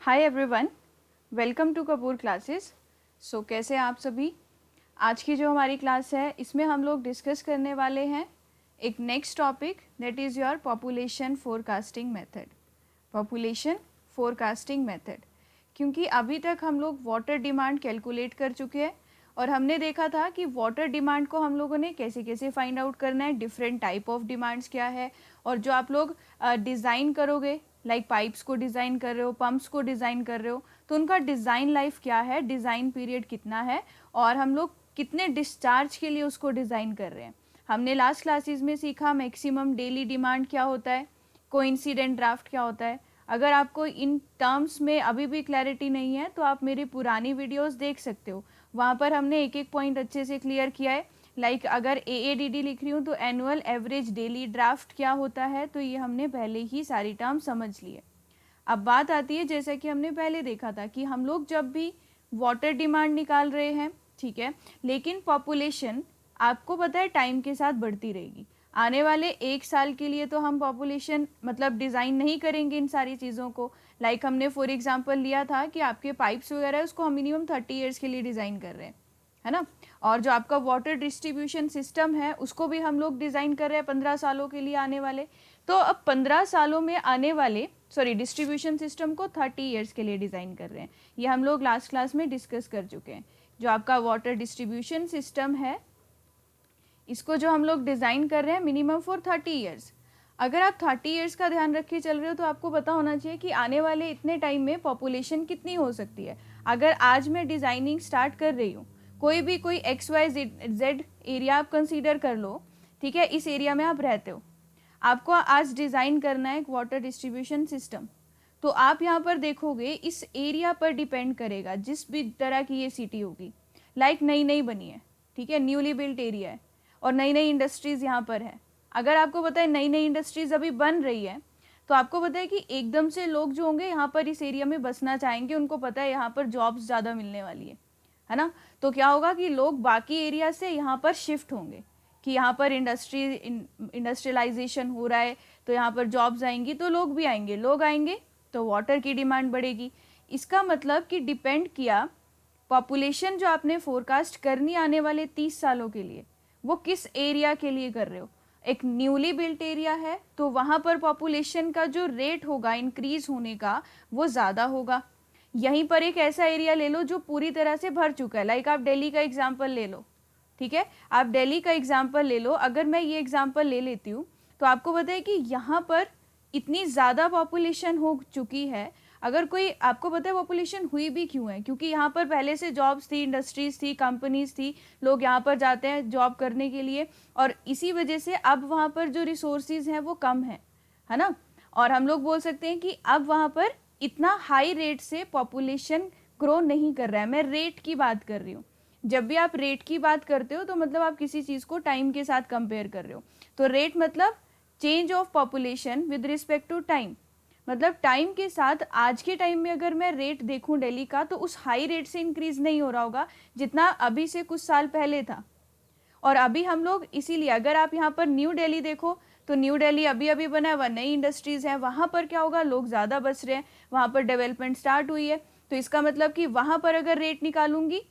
Hi everyone, welcome to Kapoor classes. So कैसे हैं आप सभी। आज की जो हमारी क्लास है इसमें हम लोग डिस्कस करने वाले हैं एक next topic, that is your population forecasting method. Population forecasting method, क्योंकि अभी तक हम लोग वाटर डिमांड कैलकुलेट कर चुके हैं और हमने देखा था कि वाटर डिमांड को हम लोगों ने कैसे कैसे फाइंड आउट करना है, डिफरेंट टाइप ऑफ डिमांड्स क्या है, और जो आप लोग डिज़ाइन करोगे, लाइक पाइप्स को डिज़ाइन कर रहे हो, पंप्स को डिज़ाइन कर रहे हो, तो उनका डिज़ाइन लाइफ क्या है, डिज़ाइन पीरियड कितना है, और हम लोग कितने डिस्चार्ज के लिए उसको डिज़ाइन कर रहे हैं। हमने लास्ट क्लासेस में सीखा मैक्सिमम डेली डिमांड क्या होता है, कोइंसिडेंट ड्राफ्ट क्या होता है। अगर आपको इन टर्म्स में अभी भी क्लैरिटी नहीं है तो आप मेरी पुरानी वीडियोस देख सकते हो, वहाँ पर हमने एक एक पॉइंट अच्छे से क्लियर किया है। लाइक अगर AADD लिख रही हूँ तो एनुअल एवरेज डेली ड्राफ्ट क्या होता है, तो ये हमने पहले ही सारी टर्म समझ लिए। अब बात आती है, जैसा कि हमने पहले देखा था कि हम लोग जब भी वाटर डिमांड निकाल रहे हैं, ठीक है, लेकिन पॉपुलेशन आपको पता है टाइम के साथ बढ़ती रहेगी। आने वाले एक साल के लिए तो हम पॉपुलेशन मतलब डिज़ाइन नहीं करेंगे इन सारी चीज़ों को। लाइक हमने फॉर एग्जांपल लिया था कि आपके पाइप्स वगैरह है उसको हम मिनिमम 30 ईयर्स के लिए डिज़ाइन कर रहे हैं, है ना। और जो आपका वाटर डिस्ट्रीब्यूशन सिस्टम है उसको भी हम लोग डिज़ाइन कर रहे हैं 15 सालों के लिए आने वाले। तो अब 15 सालों में आने वाले डिस्ट्रीब्यूशन सिस्टम को 30 ईयर्स के लिए डिज़ाइन कर रहे हैं। ये हम लोग लास्ट क्लास में डिस्कस कर चुके हैं। जो आपका वाटर डिस्ट्रीब्यूशन सिस्टम है इसको जो हम लोग डिज़ाइन कर रहे हैं मिनिमम फॉर 30 ईयर्स। अगर आप 30 ईयर्स का ध्यान रख के चल रहे हो तो आपको पता होना चाहिए कि आने वाले इतने टाइम में पॉपुलेशन कितनी हो सकती है। अगर आज मैं डिज़ाइनिंग स्टार्ट कर रही हूँ, कोई XYZ एरिया आप कंसीडर कर लो, ठीक है, इस एरिया में आप रहते हो, आपको आज डिज़ाइन करना है एक वाटर डिस्ट्रीब्यूशन सिस्टम। तो आप यहाँ पर देखोगे इस एरिया पर डिपेंड करेगा जिस भी तरह की ये सिटी होगी। लाइक नई नई बनी है, ठीक है, न्यूली बिल्ट एरिया है और नई नई इंडस्ट्रीज़ यहाँ पर है। अगर आपको पता है नई नई इंडस्ट्रीज़ अभी बन रही है तो आपको पता है कि एकदम से लोग जो होंगे यहाँ पर इस एरिया में बसना चाहेंगे, उनको पता है यहाँ पर जॉब्स ज़्यादा मिलने वाली है ना। तो क्या होगा कि लोग बाकी एरिया से यहाँ पर शिफ्ट होंगे कि यहाँ पर इंडस्ट्रियलाइजेशन हो रहा है तो यहाँ पर जॉब्स आएंगी, तो लोग भी आएंगे, लोग आएंगे तो वाटर की डिमांड बढ़ेगी। इसका मतलब कि डिपेंड किया पॉपुलेशन जो आपने फोरकास्ट करनी आने वाले 30 सालों के लिए, वो किस एरिया के लिए कर रहे हो। एक न्यूली बिल्ट एरिया है तो वहाँ पर पॉपुलेशन का जो रेट होगा इंक्रीज होने का वो ज़्यादा होगा। यहीं पर एक ऐसा एरिया ले लो जो पूरी तरह से भर चुका है, लाइक आप दिल्ली का एग्जाम्पल ले लो, ठीक है, आप दिल्ली का एग्जाम्पल ले लो। अगर मैं ये एग्जाम्पल ले लेती हूँ तो आपको पता है कि यहाँ पर इतनी ज़्यादा पॉपुलेशन हो चुकी है। अगर कोई आपको पता है पॉपुलेशन हुई भी क्यों है, क्योंकि यहाँ पर पहले से जॉब्स थी, इंडस्ट्रीज थी, कंपनीज थी, लोग यहाँ पर जाते हैं जॉब करने के लिए, और इसी वजह से अब वहाँ पर जो रिसोर्सेज हैं वो कम है ना। और हम लोग बोल सकते हैं कि अब वहाँ पर इतना हाई रेट से पॉपुलेशन ग्रो नहीं कर रहा है। मैं रेट की बात कर रही हूँ। जब भी आप रेट की बात करते हो तो मतलब आप किसी चीज़ को टाइम के साथ कंपेयर कर रहे हो। तो रेट मतलब change of population with respect to time, मतलब टाइम के साथ आज के टाइम में अगर मैं रेट देखूं दिल्ली का तो उस हाई रेट से इंक्रीज नहीं हो रहा होगा जितना अभी से कुछ साल पहले था। और अभी हम लोग इसीलिए अगर आप यहाँ पर न्यू दिल्ली देखो तो न्यू दिल्ली अभी अभी बना है, वह नई इंडस्ट्रीज़ हैं, वहाँ पर क्या होगा, लोग ज़्यादा बस रहे हैं, वहाँ पर डेवलपमेंट स्टार्ट हुई है। तो इसका मतलब कि वहाँ पर अगर रेट निकालूंगी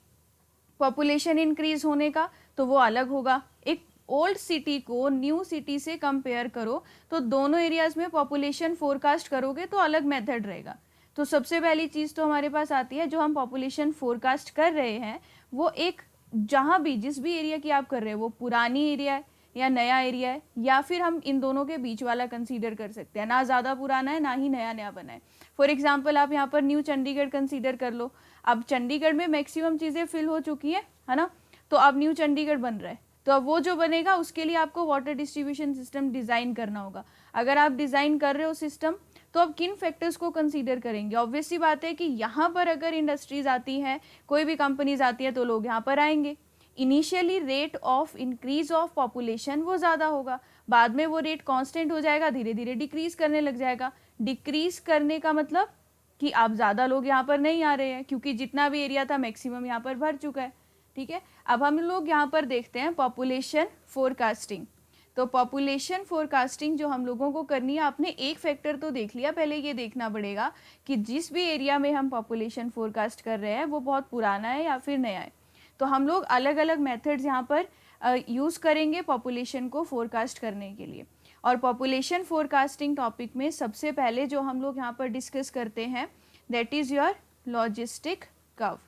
पॉपुलेशन इंक्रीज होने का तो वो अलग होगा। एक ओल्ड सिटी को न्यू सिटी से कंपेयर करो तो दोनों एरियाज में पॉपुलेशन फोरकास्ट करोगे तो अलग मेथड रहेगा। तो सबसे पहली चीज़ तो हमारे पास आती है, जो हम पॉपुलेशन फोरकास्ट कर रहे हैं वो एक जहाँ भी जिस भी एरिया की आप कर रहे हो वो पुरानी एरिया है या नया एरिया है, या फिर हम इन दोनों के बीच वाला कंसीडर कर सकते हैं, ना ज़्यादा पुराना है ना ही नया नया बना है। फॉर एग्जाम्पल आप यहाँ पर न्यू चंडीगढ़ कंसीडर कर लो। अब चंडीगढ़ में मैक्सिमम चीज़ें फिल हो चुकी है ना, तो अब न्यू चंडीगढ़ बन रहा है, तो अब वो जो बनेगा उसके लिए आपको वाटर डिस्ट्रीब्यूशन सिस्टम डिज़ाइन करना होगा। अगर आप डिज़ाइन कर रहे हो सिस्टम तो अब किन फैक्टर्स को कंसीडर करेंगे। ऑब्वियस सी बात है कि यहाँ पर अगर इंडस्ट्रीज आती हैं, कोई भी कंपनीज आती है तो लोग यहाँ पर आएंगे। Initially rate of increase of population वो ज़्यादा होगा, बाद में वो रेट कांस्टेंट हो जाएगा, धीरे धीरे डिक्रीज करने लग जाएगा। डिक्रीज करने का मतलब कि आप ज़्यादा लोग यहाँ पर नहीं आ रहे हैं क्योंकि जितना भी एरिया था मैक्सिमम यहाँ पर भर चुका है, ठीक है। अब हम लोग यहाँ पर देखते हैं पॉपुलेशन फोरकास्टिंग। तो पॉपुलेशन फोरकास्टिंग जो हम लोगों को करनी है, आपने एक फैक्टर तो देख लिया, पहले ये देखना पड़ेगा कि जिस भी एरिया में हम पॉपुलेशन फोरकास्ट कर रहे हैं वो बहुत पुराना है या फिर नया है। तो हम लोग अलग अलग मेथड्स यहाँ पर यूज़ करेंगे पॉपुलेशन को फोरकास्ट करने के लिए। और पॉपुलेशन फोरकास्टिंग टॉपिक में सबसे पहले जो हम लोग यहाँ पर डिस्कस करते हैं that is your logistic curve.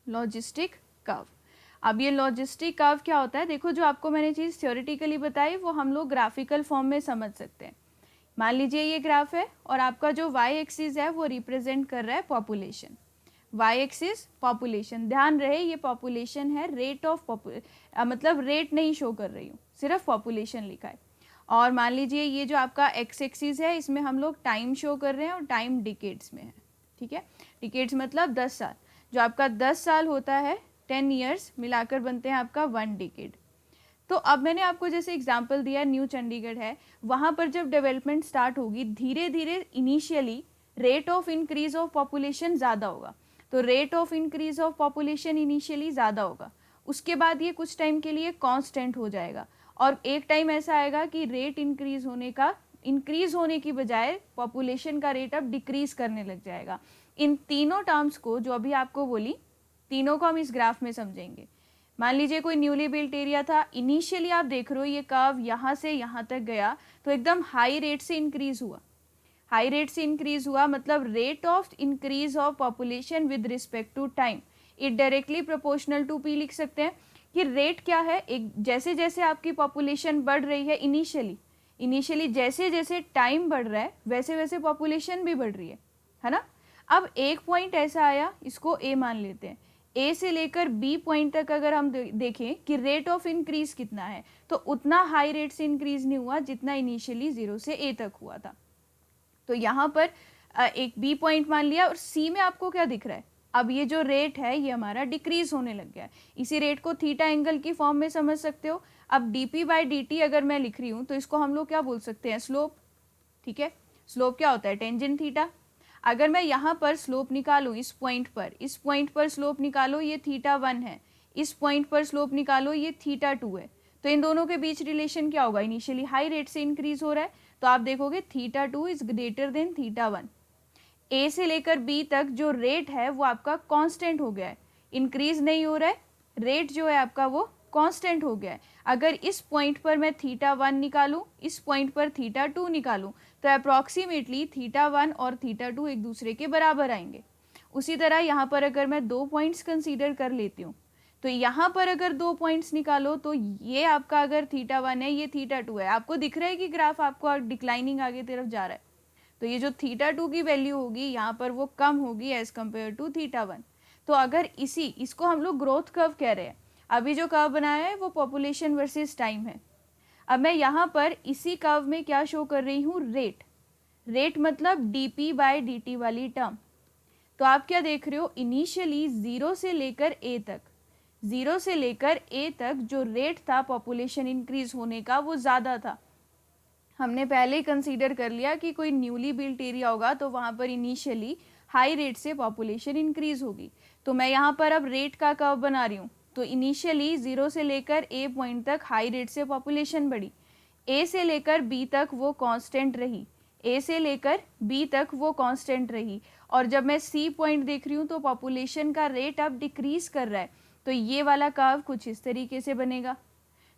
Logistic curve, अब ये लॉजिस्टिक कर्व क्या होता है, देखो जो आपको मैंने चीज़ थ्योरेटिकली बताई वो हम लोग ग्राफिकल फॉर्म में समझ सकते हैं। मान लीजिए ये ग्राफ है और आपका जो वाई एक्सिस है वो रिप्रेजेंट कर रहा है पॉपुलेशन। वाई एक्सिस पॉपुलेशन, ध्यान रहे ये पॉपुलेशन है, रेट ऑफ मतलब रेट नहीं शो कर रही हूँ, सिर्फ पॉपुलेशन लिखा है। और मान लीजिए ये जो आपका एक्स एक्सिस है इसमें हम लोग टाइम शो कर रहे हैं और टाइम डिकेड्स में है, ठीक है। डिकेड्स मतलब 10 साल, जो आपका 10 साल होता है 10 ईयर्स मिलाकर बनते हैं आपका 1 डिकेड। तो अब मैंने आपको जैसे एग्जांपल दिया न्यू चंडीगढ़ है, वहाँ पर जब डेवलपमेंट स्टार्ट होगी धीरे धीरे initially rate of increase of population ज़्यादा होगा। तो rate of increase of population initially ज़्यादा होगा, उसके बाद ये कुछ टाइम के लिए कांस्टेंट हो जाएगा और एक टाइम ऐसा आएगा कि रेट इंक्रीज होने की बजाय पॉपुलेशन का रेट अब डिक्रीज करने लग जाएगा। इन तीनों टर्म्स को जो अभी आपको बोली, तीनों को हम इस ग्राफ में समझेंगे। मान लीजिए कोई न्यूली बिल्ट एरिया था, इनिशियली आप देख रहे हो ये कर्व यहाँ से यहाँ तक गया तो एकदम हाई रेट से इंक्रीज हुआ। हाई रेट से इंक्रीज हुआ मतलब rate of increase of population with respect to time, it directly proportional to P लिख सकते हैं कि रेट क्या है, एक जैसे जैसे आपकी पॉपुलेशन बढ़ रही है इनिशियली जैसे जैसे टाइम बढ़ रहा है वैसे वैसे पॉपुलेशन भी बढ़ रही है ना। अब एक पॉइंट ऐसा आया, इसको ए मान लेते हैं, ए से लेकर बी पॉइंट तक अगर हम देखें कि रेट ऑफ इंक्रीज कितना है तो उतना हाई रेट से इंक्रीज नहीं हुआ जितना इनिशियली 0 से ए तक हुआ था। तो यहाँ पर एक बी पॉइंट मान लिया और सी में आपको क्या दिख रहा है, अब ये जो रेट है ये हमारा डिक्रीज होने लग गया है। इसी रेट को थीटा एंगल की फॉर्म में समझ सकते हो। अब डी बाई डी अगर मैं लिख रही हूँ तो इसको हम लोग क्या बोल सकते हैं, स्लोप, ठीक है। स्लोप क्या होता है, टेंजेंट थीटा। अगर मैं यहाँ पर स्लोप निकालूँ इस पॉइंट पर स्लोप निकालो ये θ1 है, इस पॉइंट पर स्लोप निकालो ये θ2 है, तो इन दोनों के बीच रिलेशन क्या होगा, इनिशियली हाई रेट से इंक्रीज हो रहा है तो आप देखोगे θ2 इज ग्रेटर देन θ1। ए से लेकर बी तक जो रेट है वो आपका कांस्टेंट हो गया है, इंक्रीज नहीं हो रहा है, रेट जो है आपका वो कांस्टेंट हो गया है। अगर इस पॉइंट पर मैं θ1 निकालूं, इस पॉइंट पर θ2 निकालूं तो अप्रॉक्सीमेटली θ1 और θ2 एक दूसरे के बराबर आएंगे। उसी तरह यहाँ पर अगर मैं 2 पॉइंट्स कंसीडर कर लेती हूँ तो यहाँ पर अगर 2 पॉइंट्स निकालो तो ये आपका अगर θ1 है ये θ2 है, आपको दिख रहा है कि ग्राफ आपको डिक्लाइनिंग आगे तरफ जा रहा है, तो ये जो θ2 की वैल्यू होगी यहाँ पर वो कम होगी एज कम्पेयर टू θ1। तो अगर इसको हम लोग ग्रोथ कर्व कह रहे हैं, अभी जो कर्व बनाया है वो पॉपुलेशन वर्सेस टाइम है। अब मैं यहाँ पर इसी कर्व में क्या शो कर रही हूँ, रेट मतलब dp बाय dt वाली टर्म। तो आप क्या देख रहे हो, इनिशियली 0 से लेकर a तक जो रेट था पॉपुलेशन इंक्रीज होने का वो ज़्यादा था। हमने पहले ही कंसीडर कर लिया कि कोई न्यूली बिल्ट एरिया होगा तो वहाँ पर इनिशियली हाई रेट से पॉपुलेशन इंक्रीज होगी। तो मैं यहाँ पर अब रेट का कर्व बना रही हूँ, तो इनिशियली 0 से लेकर ए पॉइंट तक हाई रेट से पॉपुलेशन बढ़ी, ए से लेकर बी तक वो कांस्टेंट रही, और जब मैं सी पॉइंट देख रही हूँ तो पॉपुलेशन का रेट अब डिक्रीज कर रहा है, तो ये वाला कर्व कुछ इस तरीके से बनेगा।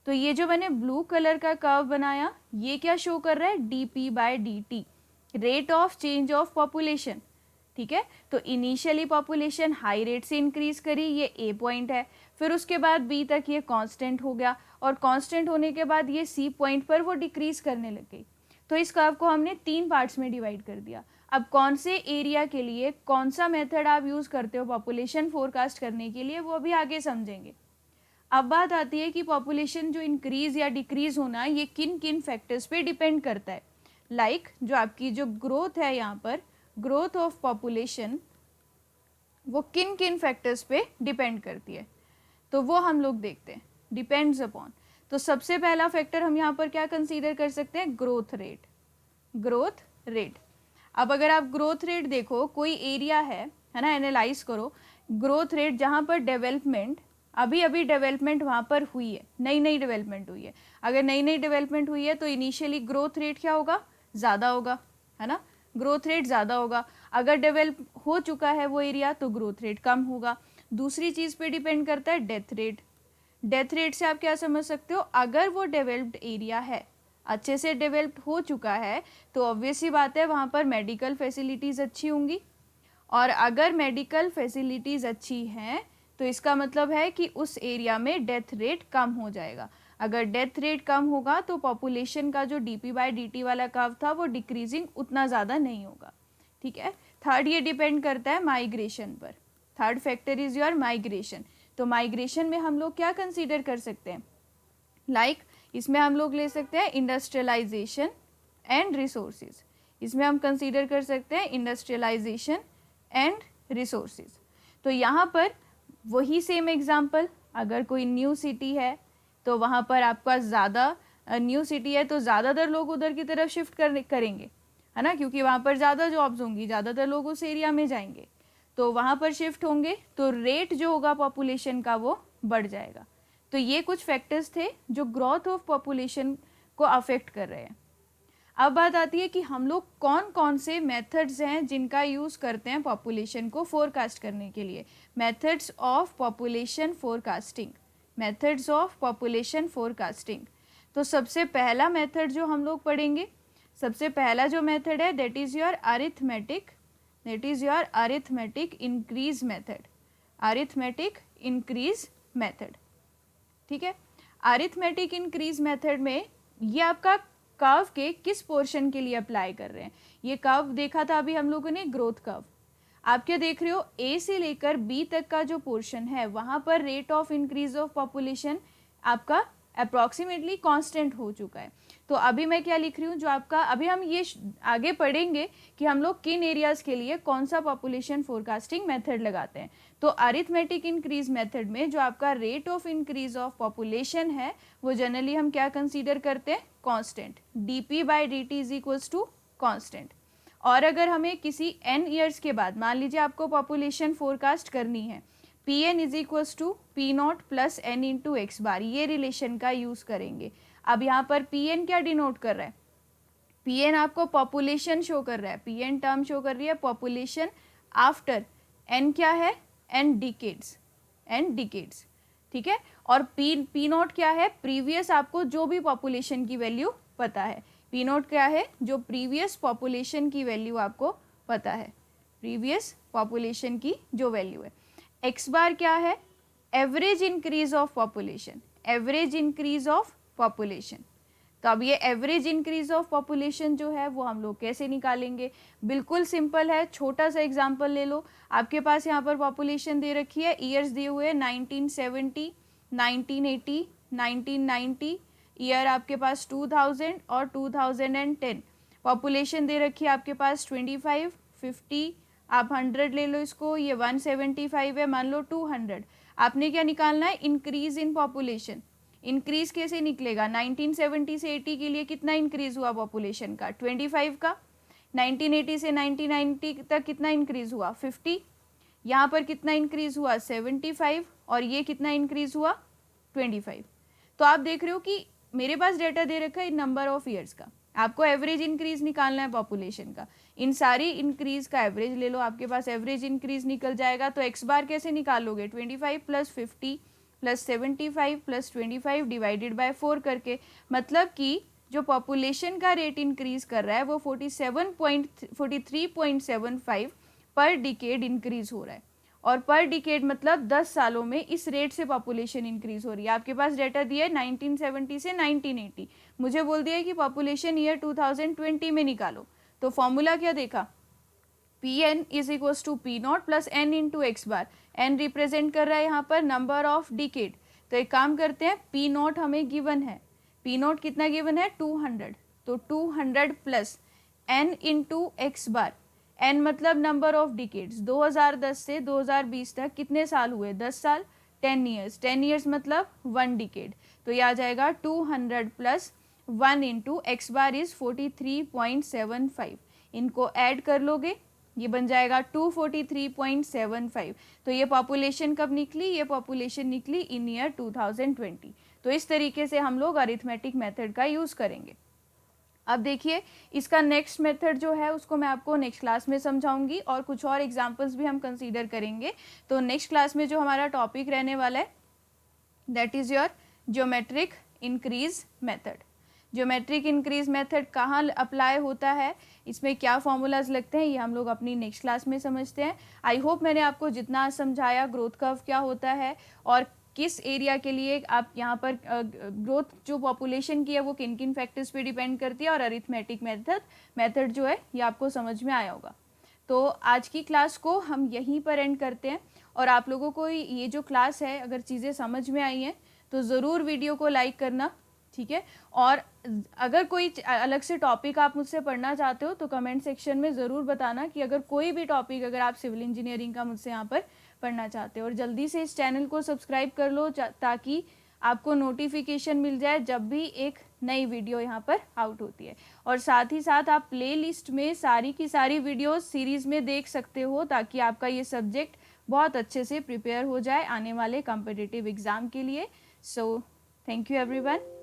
तो ये जो मैंने ब्लू कलर का कर्व बनाया ये क्या शो कर रहा है, dp by dt, rate of change of population, ठीक है। तो इनिशियली पॉपुलेशन हाई रेट से इंक्रीज करी, ये ए पॉइंट है, फिर उसके बाद बी तक ये कांस्टेंट हो गया और कांस्टेंट होने के बाद ये सी पॉइंट पर वो डिक्रीज करने लग गई। तो इस कर्व को हमने 3 पार्ट्स में डिवाइड कर दिया। अब कौन से एरिया के लिए कौन सा मेथड आप यूज़ करते हो पॉपुलेशन फोरकास्ट करने के लिए वो अभी आगे समझेंगे। अब बात आती है कि पॉपुलेशन जो इंक्रीज या डिक्रीज होना ये किन किन फैक्टर्स पे डिपेंड करता है। लाइक जो आपकी जो ग्रोथ है, यहाँ पर ग्रोथ ऑफ पॉपुलेशन वो किन किन फैक्टर्स पे डिपेंड करती है, तो वो हम लोग देखते हैं, डिपेंड्स अपॉन। तो सबसे पहला फैक्टर हम यहाँ पर क्या कंसीडर कर सकते हैं, ग्रोथ रेट। अब अगर आप ग्रोथ रेट देखो, कोई एरिया है ना, एनालाइज करो ग्रोथ रेट जहाँ पर डेवलपमेंट अभी अभी डेवलपमेंट वहाँ पर हुई है, नई नई डेवलपमेंट हुई है। अगर नई नई डेवलपमेंट हुई है तो इनिशियली ग्रोथ रेट क्या होगा, ज़्यादा होगा, है ना, ग्रोथ रेट ज़्यादा होगा। अगर डेवलप हो चुका है वो एरिया तो ग्रोथ रेट कम होगा। दूसरी चीज़ पे डिपेंड करता है डेथ रेट। डेथ रेट से आप क्या समझ सकते हो, अगर वो डेवलप्ड एरिया है, अच्छे से डेवलप हो चुका है, तो ऑब्वियस सी बात है वहाँ पर मेडिकल फैसिलिटीज़ अच्छी होंगी, और अगर मेडिकल फैसिलिटीज़ अच्छी हैं तो इसका मतलब है कि उस एरिया में डेथ रेट कम हो जाएगा। अगर डेथ रेट कम होगा तो पॉपुलेशन का जो dp/dt वाला कर्व था वो डिक्रीजिंग उतना ज़्यादा नहीं होगा, ठीक है। थर्ड, ये डिपेंड करता है माइग्रेशन पर। Third factor is your migration. तो माइग्रेशन में हम लोग क्या कंसीडर कर सकते हैं, लाइक इसमें हम लोग ले सकते हैं इंडस्ट्रियलाइजेशन एंड रिसोर्सेज। इसमें हम कंसीडर कर सकते हैं इंडस्ट्रियलाइजेशन एंड रिसोर्सेज। तो यहाँ पर वही सेम एग्जांपल, अगर कोई न्यू सिटी है तो वहाँ पर आपका ज़्यादा न्यू सिटी है तो ज़्यादातर लोग उधर की तरफ शिफ्ट करेंगे, है ना, क्योंकि वहाँ पर ज़्यादा जॉब्स होंगी, ज़्यादातर लोग उस एरिया में जाएंगे, तो वहाँ पर शिफ्ट होंगे तो रेट जो होगा पॉपुलेशन का वो बढ़ जाएगा। तो ये कुछ फैक्टर्स थे जो ग्रोथ ऑफ पॉपुलेशन को अफेक्ट कर रहे हैं। अब बात आती है कि हम लोग कौन कौन से मेथड्स हैं जिनका यूज़ करते हैं पॉपुलेशन को फोरकास्ट करने के लिए। Methods of population forecasting, methods of population forecasting. तो सबसे पहला मेथड जो हम लोग पढ़ेंगे, सबसे पहला जो मेथड है that is your arithmetic, that is your arithmetic increase method, arithmetic increase method, ठीक है। अरिथमेटिक इंक्रीज मेथड में ये आपका कर्व के किस पोर्शन के लिए अप्लाई कर रहे हैं। ये कर्व देखा था अभी हम लोगों ने, ग्रोथ कर्व। आप क्या देख रहे हो, ए से लेकर बी तक का जो पोर्शन है वहाँ पर rate of increase of population आपका अप्रॉक्सीमेटली कांस्टेंट हो चुका है। तो अभी मैं क्या लिख रही हूँ, जो आपका अभी हम ये आगे पढ़ेंगे कि हम लोग किन एरियाज़ के लिए कौन सा पॉपुलेशन फोरकास्टिंग मेथड लगाते हैं। तो अरिथमेटिक इंक्रीज मेथड में जो आपका rate of increase of population है वो जनरली हम क्या कंसीडर करते हैं, constant, dp/dt is equals to constant. और अगर हमें किसी n ईयर्स के बाद, मान लीजिए आपको पॉपुलेशन फोरकास्ट करनी है, Pn is equals to P0 plus n into x bar, ये रिलेशन का यूज़ करेंगे। अब यहाँ पर Pn क्या डिनोट कर रहा है, Pn आपको पॉपुलेशन शो कर रहा है, Pn टर्म शो कर रही है पॉपुलेशन आफ्टर n क्या है, n डिकेड्स, n डिकेड्स, ठीक है। और P0 क्या है, प्रीवियस आपको जो भी पॉपुलेशन की वैल्यू पता है, P0 क्या है, जो प्रीवियस पॉपुलेशन की वैल्यू आपको पता है, प्रीवियस पॉपुलेशन की जो वैल्यू है। एक्स बार क्या है, average increase of population, average increase of population. तो अब ये एवरेज इंक्रीज ऑफ पॉपुलेशन जो है वो हम लोग कैसे निकालेंगे, बिल्कुल सिंपल है। छोटा सा एग्जांपल ले लो, आपके पास यहाँ पर पॉपुलेशन दे रखी है, ईयर्स दिए हुए 1970, 1980, 1990, ईयर आपके पास 2000 और 2010। पॉपुलेशन दे रखी है आपके पास 25, 50, आप 100 ले लो इसको, ये 175 है, मान लो 200। आपने क्या निकालना है, इंक्रीज इन पॉपुलेशन। इंक्रीज कैसे निकलेगा, 1970 से 80 के लिए कितना इंक्रीज हुआ पॉपुलेशन का, 25 का। 1980 से 1990 तक कितना इंक्रीज हुआ, 50। यहाँ पर कितना इंक्रीज हुआ, 75, और ये कितना इंक्रीज हुआ, 25। तो आप देख रहे हो कि मेरे पास डेटा दे रखा है नंबर ऑफ ईयर्स का, आपको एवरेज इंक्रीज निकालना है पॉपुलेशन का। इन सारी इंक्रीज का एवरेज ले लो, आपके पास एवरेज इंक्रीज निकल जाएगा। तो एक्स बार कैसे निकालोगे, 25 plus 50 plus 75 plus 25 divided by 4 करके, मतलब कि जो पॉपुलेशन का रेट इंक्रीज कर रहा है वो 43.75 पर डिकेड इंक्रीज हो रहा है। और पर डिकेड मतलब 10 सालों में इस रेट से पॉपुलेशन इंक्रीज हो रही है। आपके पास डेटा दिया है 1970 से 1980, मुझे बोल दिया है कि पॉपुलेशन ईयर 2020 में निकालो। तो फॉर्मूला क्या देखा, Pn is equals to P0 plus n into x bar. n represent कर रहा है यहाँ पर नंबर ऑफ डिकेड। तो एक काम करते हैं, P0 हमें गिवन है, P0 कितना गिवन है, 200। तो 200 plus n into x bar, n मतलब नंबर ऑफ डिकेड्स। 2010 से 2020 तक कितने साल हुए, 10 साल, 10 ईयर्स। 10 ईयर्स मतलब 1 डिकेड। तो यह आ जाएगा 200 plus 1 into x bar is 43.75। इनको ऐड कर लोगे, ये बन जाएगा 243.75। तो ये पॉपुलेशन कब निकली? ये पॉपुलेशन निकली इन ईयर 2020। तो इस तरीके से हम लोग अरिथमेटिक मेथड का यूज़ करेंगे। अब देखिए इसका नेक्स्ट मेथड जो है उसको मैं आपको नेक्स्ट क्लास में समझाऊंगी और कुछ और एग्जांपल्स भी हम कंसीडर करेंगे। तो नेक्स्ट क्लास में जो हमारा टॉपिक रहने वाला है that is your geometric increase method. Geometric increase method कहाँ अप्लाई होता है, इसमें क्या फॉर्मूलाज लगते हैं, ये हम लोग अपनी नेक्स्ट क्लास में समझते हैं। आई होप मैंने आपको जितना समझाया, ग्रोथ कर्व क्या होता है और किस एरिया के लिए आप यहाँ पर ग्रोथ जो पॉपुलेशन की है वो किन किन फैक्टर्स पे डिपेंड करती है, और अरिथमेटिक मेथड जो है ये आपको समझ में आया होगा। तो आज की क्लास को हम यहीं पर एंड करते हैं। और आप लोगों को ये जो क्लास है अगर चीज़ें समझ में आई हैं तो ज़रूर वीडियो को लाइक करना, ठीक है। और अगर कोई अलग से टॉपिक आप मुझसे पढ़ना चाहते हो तो कमेंट सेक्शन में ज़रूर बताना कि अगर कोई भी टॉपिक अगर आप सिविल इंजीनियरिंग का मुझसे यहाँ पर पढ़ना चाहते हो। और जल्दी से इस चैनल को सब्सक्राइब कर लो ताकि आपको नोटिफिकेशन मिल जाए जब भी एक नई वीडियो यहाँ पर आउट होती है। और साथ ही साथ आप प्लेलिस्ट में सारी की सारी वीडियोस सीरीज़ में देख सकते हो ताकि आपका ये सब्जेक्ट बहुत अच्छे से प्रिपेयर हो जाए आने वाले कॉम्पिटिटिव एग्ज़ाम के लिए। So thank you everyone.